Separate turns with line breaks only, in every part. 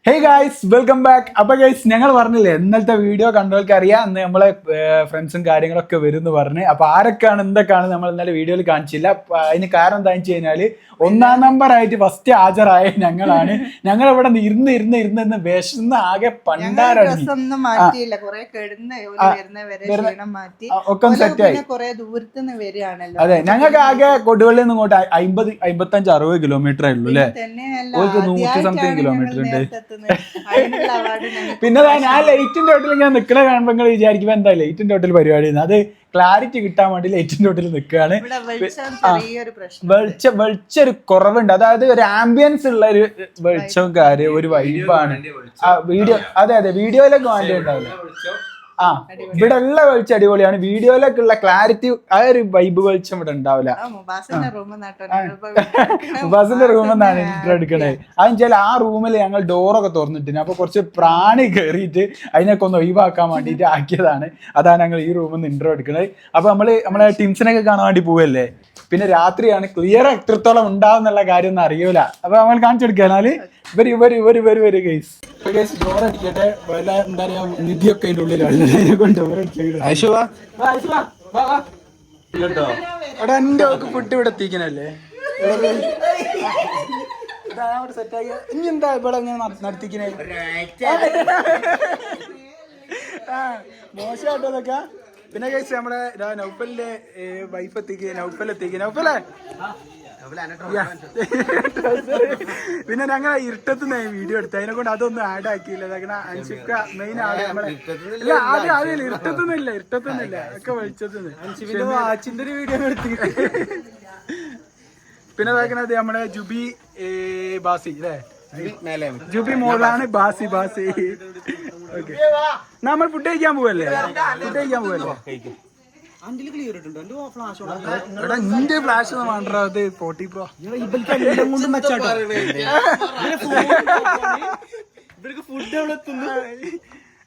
Hey guys welcome back. അപ്പൊ guys ഞങ്ങൾ പറഞ്ഞില്ലേ ഇന്നലത്തെ വീഡിയോ കണ്ടവർക്ക് അറിയാം, അന്ന് നമ്മളെ ഫ്രണ്ട്സും കാര്യങ്ങളൊക്കെ വരും എന്ന് പറഞ്ഞ്. അപ്പൊ ആരൊക്കെയാണ് എന്തൊക്കെയാണ് നമ്മൾ ഇന്നലെ വീഡിയോയിൽ കാണിച്ചില്ല. അതിന് കാരണം എന്താ വെച്ച് കഴിഞ്ഞാല് ഒന്നാം നമ്പർ ആയിട്ട് ഫസ്റ്റ് ഹാജരായ ഞങ്ങളാണ്. ഞങ്ങൾ ഇവിടെ ഇരുന്ന് വിശന്ന് ആകെ പണ്ടാരടങ്ങി ഒക്കെ സെറ്റായി. അതെ, ഞങ്ങൾക്ക് ആകെ കൊടുവള്ളിൽ നിന്ന് ഇങ്ങോട്ട് 55-60 കിലോമീറ്റർ ഉള്ളൂ അല്ലേ. 100 സംതിങ് കിലോമീറ്റർ ഉണ്ട്. പിന്നെ ഞാൻ ലൈറ്റിന്റെ ഹോട്ടലിൽ ഇങ്ങനെ നിൽക്കണ കാണുമ്പോൾ നിങ്ങൾ വിചാരിക്കുമ്പോ എന്താ ലൈറ്റിന്റെ ഹോട്ടൽ പരിപാടി, അത് ക്ലാരിറ്റി കിട്ടാൻ വേണ്ടി ലൈറ്റിന്റെ ഹോട്ടലിൽ നിൽക്കുകയാണ്. വെളിച്ചൊരു കുറവുണ്ട്, അതായത് ഒരു ആംബിയൻസ് ഉള്ള ഒരു വെളിച്ചവും കാര്യം ഒരു വൈബാണ് വീഡിയോ. അതെ വീഡിയോയിലൊക്കെ വേണ്ടി ഉണ്ടാവില്ല. ഇവിടെ ഉള്ള വെളിച്ചം അടിപൊളിയാണ്, വീഡിയോയിലൊക്കെ ഉള്ള ക്ലാരിറ്റി ആ ഒരു വൈബ് വെളിച്ചം ഇവിടെ ഉണ്ടാവില്ല. ബസിന്റെ റൂമിൽ നിന്നാണ് ഇന്റർ എടുക്കണേ. അതെന്നുവെച്ചാൽ ആ റൂമിൽ ഞങ്ങൾ ഡോറൊക്കെ തുറന്നിട്ടിന്, അപ്പൊ കുറച്ച് പ്രാണി കയറിയിട്ട് അതിനൊക്കെ ഒന്ന് ഒഴിവാക്കാൻ വേണ്ടിയിട്ട് ആക്കിയതാണ്. അതാണ് ഞങ്ങൾ ഈ റൂമിൽ നിന്ന് ഇന്റർ എടുക്കണത്. അപ്പൊ നമ്മളെ ടീംസിനൊക്കെ കാണാൻ വേണ്ടി പോവല്ലേ. പിന്നെ രാത്രിയാണ്, ക്ലിയർ എത്രത്തോളം ഉണ്ടാവും എന്നുള്ള കാര്യം ഒന്നും അറിയൂല. അപ്പൊ നമ്മൾ കാണിച്ചു കൊടുക്കാനാല് ഇവര് ഗൈസ് ഡോറടിക്കട്ടെ. എന്താ പറയാ, നിധിയൊക്കെ അതിന്റെ ഉള്ളിലാണ്. എടാ എന്റെ ഫുഡ് ഇവിടെ എത്തിക്കണല്ലേ, സെറ്റാക്കി. ഇനി എന്താ ഇവിടെ നടത്തിക്കണേ? മോശമായിട്ടോ അതൊക്കെ. പിന്നെ കഴിച്ച് നമ്മുടെ നൗഫലിന്റെ വൈഫ് നൗഫലെ പിന്നെ ഞങ്ങൾ ഇരുട്ടത്തുനിന്ന് വീഡിയോ എടുത്തു, അതിനെ കൊണ്ട് അതൊന്നും ആഡ് ആക്കിയില്ല. അൻഷിഫ്ക മെയിൻ ആണ് നമ്മളെ. ഇരുട്ടത്തുനിന്നില്ല ഒക്കെ വെളിച്ചത്തുനിന്ന് വാച്ചിന്റെ ഒരു വീഡിയോ എടുത്തിട്ട്. പിന്നെ അതാക്കണത് നമ്മുടെ ജുബി ബാസി അല്ലേ, ജുബി മോളാണ് ബാസി. ഓക്കെ, നമ്മൾ ഫുഡ് കഴിക്കാൻ പോവല്ലേ. നിന്റെ ഫ്ലാഷ് ഒന്നും വേണ്ട, അത് 40 Pro.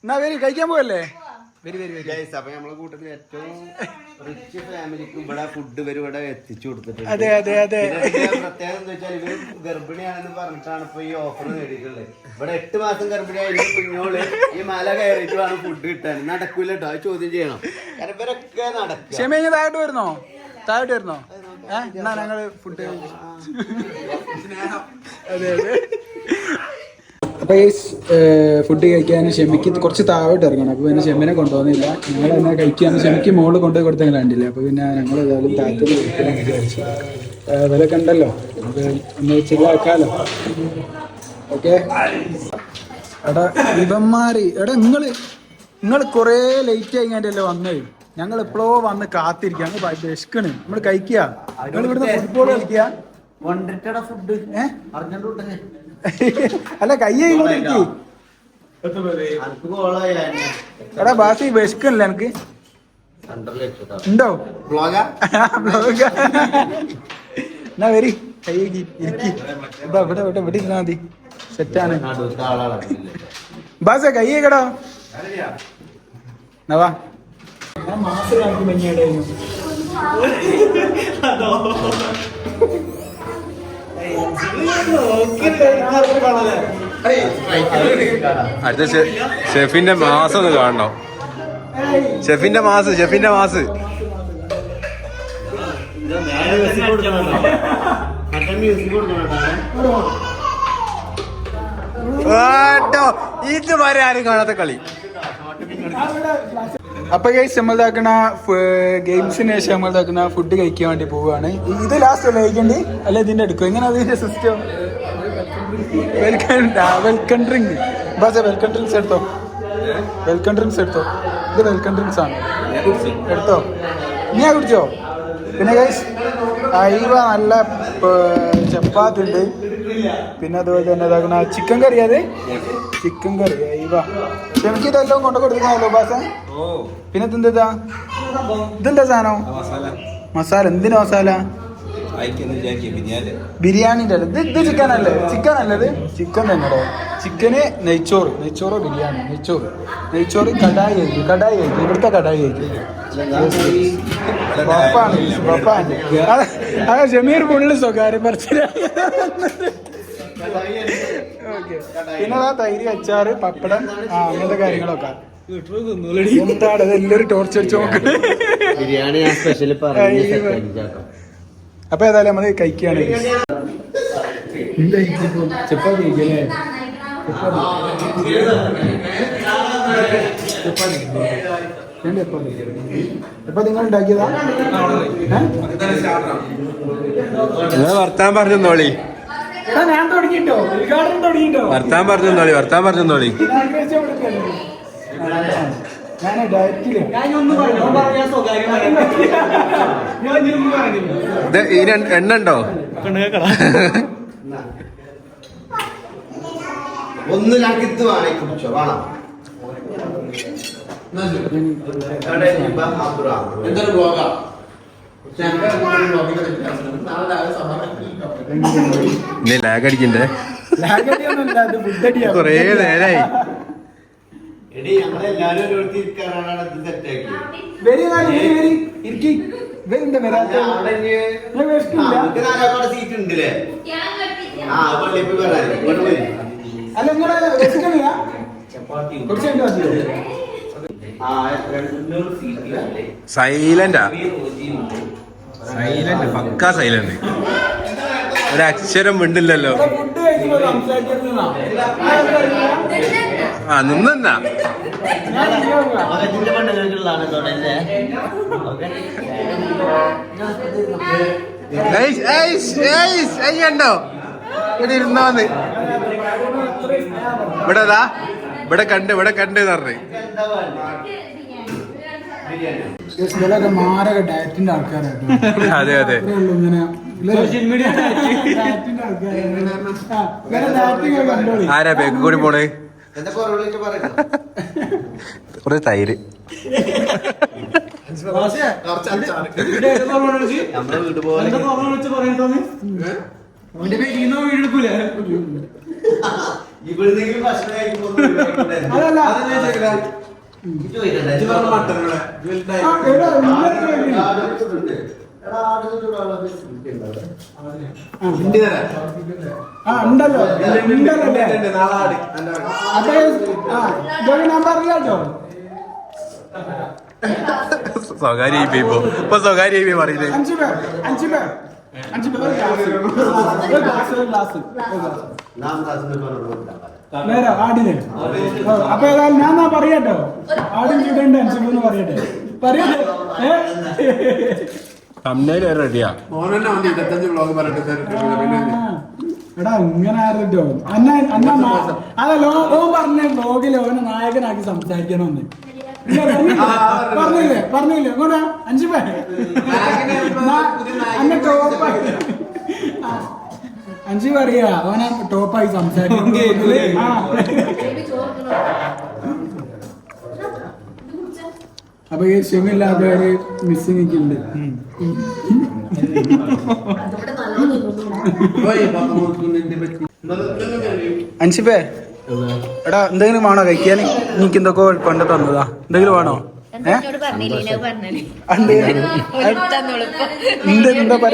എന്നാ വരി കഴിക്കാൻ പോവല്ലേ.
അപ്പൊ നമ്മളെ കൂട്ടത്തിൽ ഏറ്റവും റിച്ച് ഫാമിലിക്ക് ഇവിടെ ഫുഡ് ഇവിടെ എത്തിച്ചു കൊടുത്തിട്ടുണ്ട്.
അതെ
പ്രത്യേകത എന്താ വെച്ചാൽ ഇവര് ഗർഭിണിയാണെന്ന് പറഞ്ഞിട്ടാണ് ഇപ്പൊ ഈ ഓഫർ നേടിയിട്ടുള്ളത്. ഇവിടെ 8 മാസം ഗർഭിണിയായ കുഞ്ഞോള് ഈ മല കയറിയിട്ട് വേണം ഫുഡ് കിട്ടാൻ. നടക്കൂല കേട്ടോ, അത് ചോദ്യം ചെയ്യണം. കാരണം ഇവരൊക്കെ നടക്കും.
ക്ഷമ താഴോട്ട് വരുന്നോ? എന്നാ ഞങ്ങള് ഫുഡ്. അതെ അപ്പൊ ഈ ഫുഡ് കഴിക്കാൻ ക്ഷമയ്ക്ക് കുറച്ച് താഴോട്ട് ഇറങ്ങണം. അപ്പൊ പിന്നെ ക്ഷമനെ കൊണ്ടുപോകുന്നില്ല, ഞങ്ങൾ തന്നെ കഴിക്കാൻ ക്ഷമയ്ക്ക് മുകളിൽ കൊണ്ടുപോയി കൊടുത്താൽ കണ്ടില്ല. അപ്പൊ പിന്നെ ഞങ്ങൾ ഏതായാലും താഴത്തിൽ വിചാരിച്ചു വിലക്കെ ഉണ്ടല്ലോ, അത് ഒന്ന് ചില്ലാക്കാലോ. ഓക്കെ എടാ ഇവന്മാര്, നിങ്ങൾ കുറേ ലേറ്റ് ആയില്ലേ വന്നത്. ഞങ്ങൾ എപ്പോഴോ വന്ന് കാത്തിരിക്കുക, ഞങ്ങൾ വിശക്കണ്. നമ്മൾ കഴിക്കുക, നിങ്ങൾ ഇവിടുന്ന് ഫുട്ബോൾ കളിക്കുക. അല്ല കയ്യ എടാ ബാസി വിശക്കല്ലേ എനിക്ക് ഉണ്ടോ? എന്നാ വരി കയ്യേക്ക് ഇരിക്കി. ഇവിടെ ഇരുന്നാ മതി, സെറ്റാണ്. ബാസ കയ്യേക്കടാ. നവാ മാസം കാണിക്കും മഞ്ഞായിരുന്നു.
അടുത്ത ഷെഫിന്റെ മാസം ഒന്ന് കാണണോ? ഷെഫിന്റെ മാസ് ഇത് വരെ ആരും കാണാത്ത കളി.
അപ്പൊ ഗൈസ് നമ്മളിതാക്കണ ഗെയിംസിന് ശേഷം നമ്മളിതാക്കണ ഫുഡ് കഴിക്കാൻ വേണ്ടി പോവുകയാണ്. ഇത് ലാസ്റ്റ് അല്ലേ കഴിക്കണ്ടേ, അല്ല ഇതിന്റെ എടുക്കും? എങ്ങനെ അതിന്റെ system? Welcome drink bus, welcome drinks എടുത്തോ. ഇത് വെൽക്കം ഡ്രിങ്ക്സ് ആണ്, എടുത്തോ. നീയാ കുടിച്ചോ? പിന്നെ ഗൈസ് അയവ നല്ല ചപ്പാത്തി ഉണ്ട്. പിന്നെ അതുപോലെ തന്നെ ഇതാക്കണ ചിക്കൻ കറി. ചിക്കൻ കറി അയവ. എനിക്ക് ഇതെല്ലാം കൊണ്ടു കൊടുക്കണമല്ലോ ബാസ. പിന്നെ ഇതെന്താ സാധനം? മസാല. എന്തിനാ മസാല? ബിരിയാണിന്റെ അല്ലേ ഇത്? ചിക്കൻ അല്ലേ? ചിക്കൻ തന്നെടോ. ചിക്കന് നെയ്ച്ചോറ് ബിരിയാണി. നെയ്ച്ചോറ് കടായി ആയിരിക്കും. ഇവിടുത്തെ കടായി ആയിരിക്കും. അതെ ഷമീർ ഫുള്ള് സ്വകാര്യം പറച്ചില്ല. പിന്നെ അതാ തൈര്, അച്ചാറ്, പപ്പടം, അങ്ങനത്തെ കാര്യങ്ങളൊക്കെ. എന്താണ് എല്ലാവരും ടോർച്ച് അടിച്ച് നോക്കുന്നത്.
ബിരിയാണി ഞാൻ സ്പെഷ്യൽ
അപ്പൊ ഏതായാലും നമ്മള് കഴിക്കുകയാണ്. ഇപ്പൊ നിങ്ങൾ ഉണ്ടാക്കിയതാ?
വർത്താൻ പറഞ്ഞോളി,
ഞാൻ തുടങ്ങിട്ടോ, ഉദ്ഘാടനം തുടങ്ങിട്ടോ.
വർത്താൻ പറഞ്ഞോളി.
ഞാൻ ഡയറ്റില്
ഈ എണ്ണ ഉണ്ടോ?
ഒന്നിലാക്കിത്ത് വേണേ കുടിച്ചോ വേണം.
ലാഗ് അടിക്കണ്ടേ? കൊറേ നേരായി.
എടി ഞങ്ങളെല്ലാരും ഓരോരുത്തർ ഇരിക്കാനാണ് ഇത് സെറ്റാക്കി. സീറ്റ് ഉണ്ടല്ലേ? ആ പള്ളിപ്പ് പറയാൻ ഇങ്ങോട്ട് പോയി.
അല്ല
സൈലന്റാ, പക്കാ സൈലന്റ്. ഒരക്ഷരം മിണ്ടില്ലല്ലോ. ആ നിന്നെന്നാ അയ്യണ്ടോ ഇവിടെ ഇരുന്നോന്ന്. ഇവിടെ കണ്ട് പറഞ്ഞു.
മാരക ഡയറ്റിന്റെ ആൾക്കാരായിട്ട്.
അതെ
ഇങ്ങനെ സോഷ്യൽ മീഡിയ
ആരാ ബേക്ക് കൂടി പോണേ? കൊറേ തൈര്. സ്വകാര്യ ഇപ്പൊ സ്വകാര്യ പറയുന്നത്.
ആടിന് അപ്പൊ ഏതായാലും ഞാൻ പറയട്ടോ, ആടും ചൂടേണ്ട അഞ്ചുമൂന്ന് പറയട്ടെ.
റെഡിയാ.
എടാ ഇങ്ങനെ ആരോ അതല്ലോ ഓൻ പറഞ്ഞ ബ്ലോഗിൽ ഓനെ നായകനാക്കി സംസാരിക്കണമെന്ന് പറഞ്ഞില്ലേ ഇങ്ങോട്ടാ 5 പേര് അന്നെ ടോപ്പായി 5 പറയാ ഓനെ ടോപ്പായി സംസാരിക്കും. അപ്പൊ ഈ ക്ഷമയില്ലാത്തവര് മിസ്സിങ് ഉണ്ട്. അൻഷിപ്പേ എടാ എന്തെങ്കിലും വേണോ കഴിക്കാൻ? എനിക്ക് എന്തൊക്കെ കൊണ്ട് തന്നതാ, എന്തെങ്കിലും വേണോ? എന്താ പറ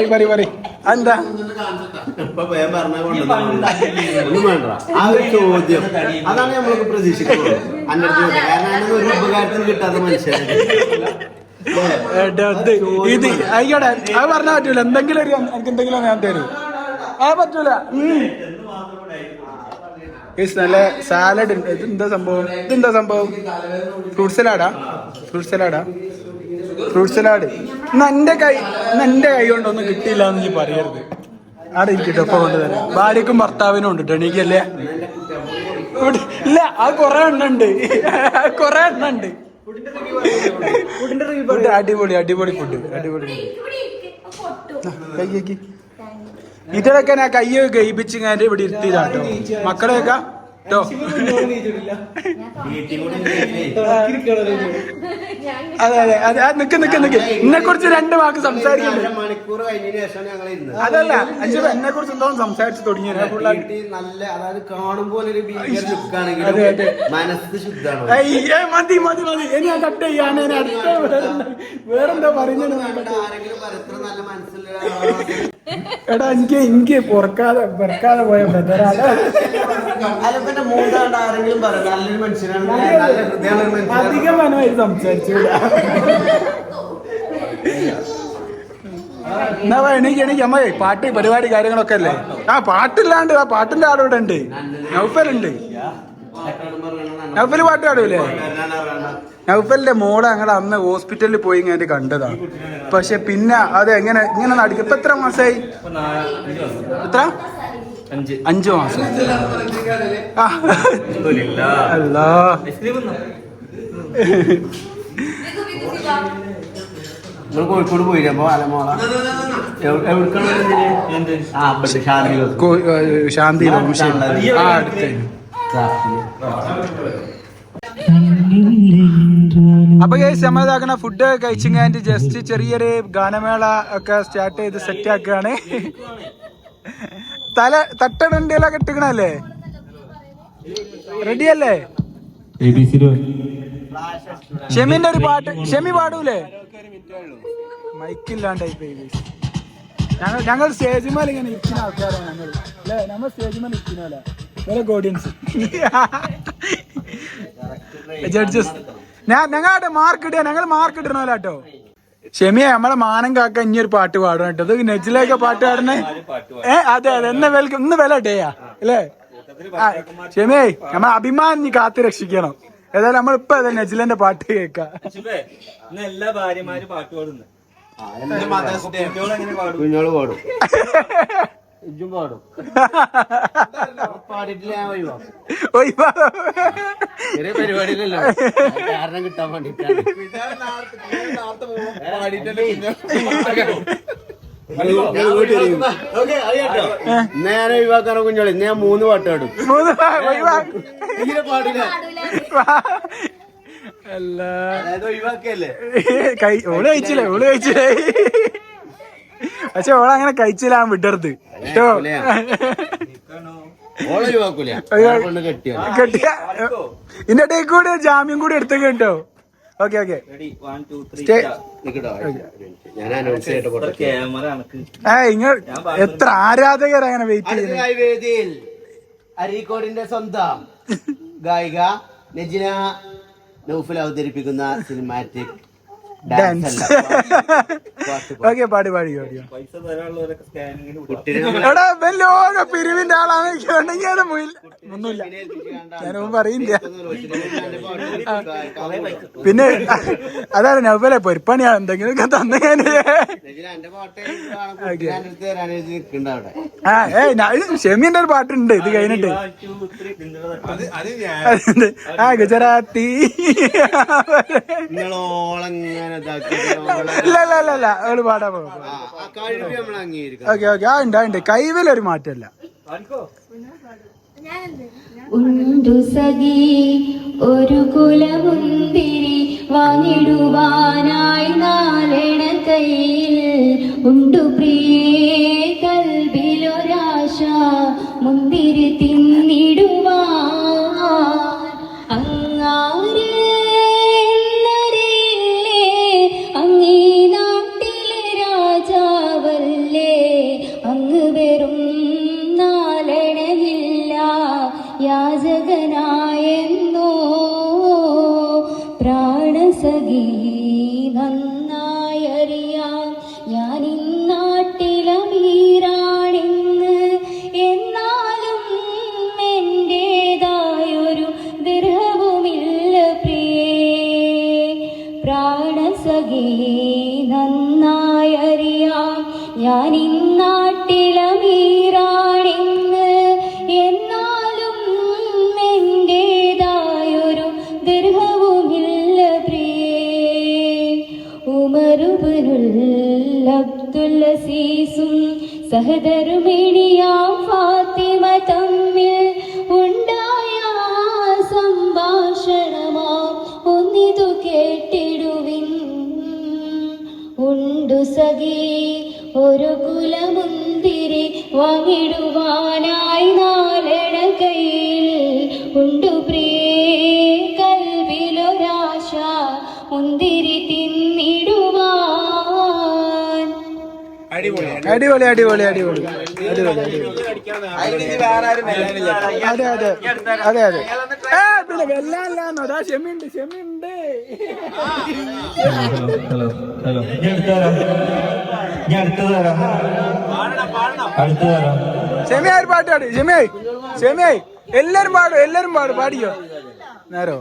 എന്താ
ആ ഒരു ചോദ്യം അതാണ് നമ്മളൊക്കെ പ്രതീക്ഷിക്കുന്നത്. കാരണം ഒരു ഉപകാരത്തിന് കിട്ടാത്ത മനുഷ്യരാണ്.
ഇത് ആയിക്കോട്ടെ, അത് പറഞ്ഞാൽ പറ്റൂല. എന്തെങ്കിലും ഒരു എനിക്ക് എന്തെങ്കിലും ഞാൻ തരും. ആ പറ്റൂല. നല്ല സാലഡ് ഉണ്ട്. ഇതെന്താ സംഭവം? Fruit salad. ഇന്ന് എന്റെ കൈ കൊണ്ടൊന്നും കിട്ടിയില്ല എന്ന് നീ പറയരുത്. അവിടെ ഇരിക്കട്ടെ, ഒപ്പം കൊണ്ടുതരാം. ഭാര്യക്കും ഭർത്താവിനും ഉണ്ട് എണീക്കല്ലേ? ഇല്ല, അത് കൊറേ എണ്ണുണ്ട്. അടിപൊളി ഫുഡ്. ഇതിലൊക്കെ ഞാൻ കയ്യ് ഗയിപ്പിച്ചിങ്ങാണ്ട് ഇവിടെ ഇരുത്തിയതാട്ടോ മക്കളെയൊക്കെ കേട്ടോ. അതെ നിക്ക് എന്നെ കുറിച്ച് 2 വാക്ക് സംസാരിക്കുന്നുണ്ട്.
മണിക്കൂർ കഴിഞ്ഞതിന് ശേഷമാണ് ഞങ്ങൾ ഇരുന്നത്.
അതല്ല എന്നെ കുറിച്ച് എന്തോ സംസാരിച്ച് തുടങ്ങി.
നല്ല അതായത് കാണുമ്പോൾ ഒരു മനസ്സ് ശുദ്ധാണ്.
മതി ഇനി ഞാൻ കട്ട് ചെയ്യാൻ വേറെന്താ പറയുന്നത്?
ആരെങ്കിലും പരത്ര നല്ല മനസ്സിലുള്ള
എടാ എനിക്ക് പൊറക്കാതെ പോയ ബ്രദറാണ്.
അലപ്പന്റെ മൂന്നാണ്ട് ആരെങ്കിലും പറയും നല്ലൊരു മനുഷ്യനാണ്, നല്ല ഹൃദയമുള്ള മനുഷ്യനാണ്.
അധികം മനമായി സംസാരിച്ചില്ല. എന്നാ എണീക്ക് അമ്മ, പാട്ട് പരിപാടി കാര്യങ്ങളൊക്കെ അല്ലേ. പാട്ടില്ലാണ്ട് പാട്ടിന്റെ ആട് ഇവിടെ ഉണ്ട്. നൗഫലുണ്ട്. നൗഫല് പാട്ട് പാടൂലേ? നൗഫലിന്റെ മോളെ ഞങ്ങൾ അന്ന് ഹോസ്പിറ്റലിൽ പോയി ഇങ്ങനെ കണ്ടതാണ്. പക്ഷെ പിന്നെ അത് ഇങ്ങനെ നടക്കും. ഇപ്പൊ എത്ര മാസമായി? എത്ര? 5 മാസം. അല്ലാ,
നിങ്ങൾ കോഴിക്കോട് പോയില്ലേ അപ്പൊ അലമോള?
ശാന്തിയിലോ? ആ, അടുത്ത്. അപ്പൊ നമ്മളിതാക്കണ ഫുഡ് കഴിച്ചിങ്ങാണ്ട് ജസ്റ്റ് ചെറിയൊരു ഗാനമേള ഒക്കെ സ്റ്റാർട്ട് ചെയ്ത് സെറ്റ് ആക്കുകയാണ്. തട്ടടണ്ടിയെല്ലാം കെട്ടിക്കണല്ലേ? റെഡിയല്ലേ? ഷെമിന്റെ ഒരു പാട്ട് ഷെമി പാടൂലേ? മൈക്കില്ലാണ്ടായി. ഞങ്ങൾ സ്റ്റേജിമേൽ ഇങ്ങനെ ഇരിക്കുന്ന ആൾക്കാരാണ് ഞങ്ങൾ അല്ലേ? നമ്മൾ സ്റ്റേജിമേൽ ഇരിക്കുന്നല്ലേ ഓഡിയൻസ്. ജഡ്ജസ് ഞങ്ങളുടെ ഞങ്ങൾ മാർക്ക് ഇടണല്ലോ. ഷെമിയെ നമ്മളെ മാനം കാക്ക ഇനിയൊരു പാട്ട് പാടണം കേട്ടോ. ഇത് നെജിലേക്ക് പാട്ട് പാടണേ. അതെ ഇന്ന് വില ഡേയാ അല്ലേ? ഷെമിയെ നമ്മളെ അഭിമാനം നീ കാത്തു രക്ഷിക്കണം. ഏതായാലും നമ്മളിപ്പോ നെജിലന്റെ പാട്ട് കേൾക്കാം.
എല്ലാ ഭാര്യമാരും പാട്ട് പാടുന്നു.
കുഞ്ഞോള് പാടും, ഇജ്ജും പാടും. പാടിയിട്ടില്ല, ഞാൻ ചെറിയ പരിപാടിയിലല്ലോ, കാരണം കിട്ടാൻ വേണ്ടിട്ടാണ്. ഞാൻ ഒഴിവാക്കാനോ കുഞ്ഞോളി? ഞാൻ 3 പാട്ട് പാടും. തീരെ പാടില്ല. ഒഴിവാക്കല്ലേ?
ഓള് കഴിച്ചില്ലേ? പക്ഷെ ഓളങ്ങനെ കഴിച്ചില്ല, വിടരുത് കേട്ടോ. കെട്ടിയ ഇതിന്റെ ഇടയിൽ കൂടെ ജാമ്യം കൂടി എടുത്തേക്ക് കേട്ടോ. ഓക്കെ. നിങ്ങൾ എത്ര ആരാധകർ അങ്ങനെ വെയിറ്റ് ചെയ്യുന്നു.
അരീക്കോടിന്റെ സ്വന്തം ഗായിക നജിന നൗഫൽ അവതരിപ്പിക്കുന്ന സിനിമാറ്റിക്
ഡാൻസ്. ഓക്കെ, പാടി. എടാ ലോക പിരിവിന്റെ ആളാണ്. ഒന്നുമില്ല, ഞാനൊന്നും പറയില്ല. പിന്നെ അതാണ് നൗഫലെ പൊരിപ്പണിയാ എന്തെങ്കിലുമൊക്കെ തന്നെ. ഷെമിന്റെ ഒരു പാട്ടുണ്ട് ഇത് കഴിഞ്ഞിട്ട്. ഗുജറാത്തി. ഇല്ല അവള് പാടാൻ പോകും. ഓക്കെ ഉണ്ട്. കൈവിലൊരു മാറ്റമല്ല.
ഉണ്ടു സഖി ഒരു കുലമുന്തിരി വാങ്ങിടുവാനായി 4 കയ്യിൽ. ഉണ്ടു പ്രിയേ കൽബിലൊരാശ മുന്തിരി തിന്നിടുവാൻ. അങ്ങാരേ അങ്ങീ നാട്ടിലെ രാജാവല്ലേ, അങ്ങ് വെറും 4 യാചകനായെന്നോ. പ്രാണസഖി നന്നായറിയാം ഞാൻ ഇന്നാട്ടിലമീറാണെന്ന്. എന്നാലും എന്റേതായൊരു ദിർഹവുമില്ല പ്രിയേ. പ്രാണസഖി നന്നായറിയാം ഞാൻ ഇന്നാട്ടിലമീറാണെന്ന്. എന്നാലും എന്റേതായൊരു ദിർഹവുമില്ല പ്രിയേ. ഉമറുബ്നുൽ അബ്ദുൽ അസീസും സഹധർമ്മിണിയാം ഫാത്തിമ തമ്മിൽ ഉണ്ടായ സംഭാഷണമാം ഒന്നിതു കേട്ടിടുവിൻ. ഉണ്ടു സഖി ഒരു കുലമുന്തിരി വാങ്ങിടുവാനായി 4 കയ്യിൽ. ഉണ്ടു പ്രിയേ കൽബിലൊരാശ മുന്തിരി തിന്നിടുവാൻ.
അടിപൊളി അടിപൊളി അടിപൊളി അടിപൊളി അതെ അതെ അതെ അതെ പിന്നെ വെല്ലാല്ലാന്നോ അതാ ക്ഷമയുണ്ട് ക്ഷമയുണ്ട്. ക്ഷമയായി ഒരു പാട്ട് പാടി ക്ഷമയായി ക്ഷമയായി എല്ലാരും പാടും പാടിയോ നേരോ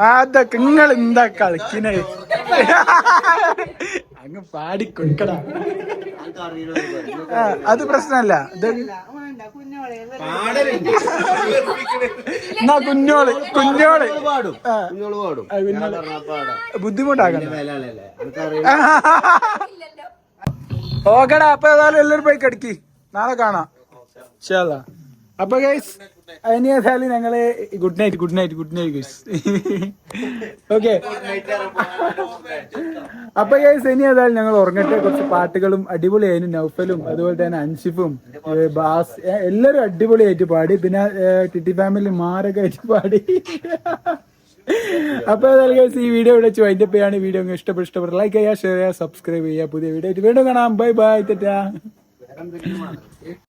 അതൊക്കെ നിങ്ങൾ എന്താ കളിക്കണേ അങ്ങ് പാടിക്കൊടുക്കടാ. അത് പ്രശ്നമല്ല. എന്നാ കുഞ്ഞോള് ബുദ്ധിമുട്ടാക്കണ്ട. ഓക്കെടാ, അപ്പൊ ഏതായാലും എല്ലാവരും പോയി കിടക്കി, നാളെ കാണാം. അപ്പൊ ഗൈസ് ഇനി ഏതായാലും ഞങ്ങള് ഗുഡ് നൈറ്റ് ഗൈസ്. ഓക്കെ, അപ്പൊ ഗൈസ് ഇനി ഏതായാലും ഞങ്ങൾ ഉറങ്ങട്ടെ. കുറച്ച് പാട്ടുകളും അടിപൊളിയായിരുന്നു. നൗഫലും അതുപോലെ തന്നെ അൻഷിഫും ബാസ് എല്ലാരും അടിപൊളിയായിട്ട് പാടി. പിന്നെ ടിറ്റി ഫാമിലി മാരൊക്കെ ആയിട്ട് പാടി. അപ്പൊ ഏതായാലും ഗൈസ് ഈ വീഡിയോ ഇവിടെ വെച്ച് വൈൻഡപ്പ് ചെയ്യാണ്. വീഡിയോ ഇഷ്ടപ്പെട്ട ലൈക്ക് ചെയ്യുക, ഷെയർ ചെയ്യുക, സബ്സ്ക്രൈബ് ചെയ്യുക. പുതിയ വീഡിയോ ആയിട്ട് വീണ്ടും കാണാം. Bye bye.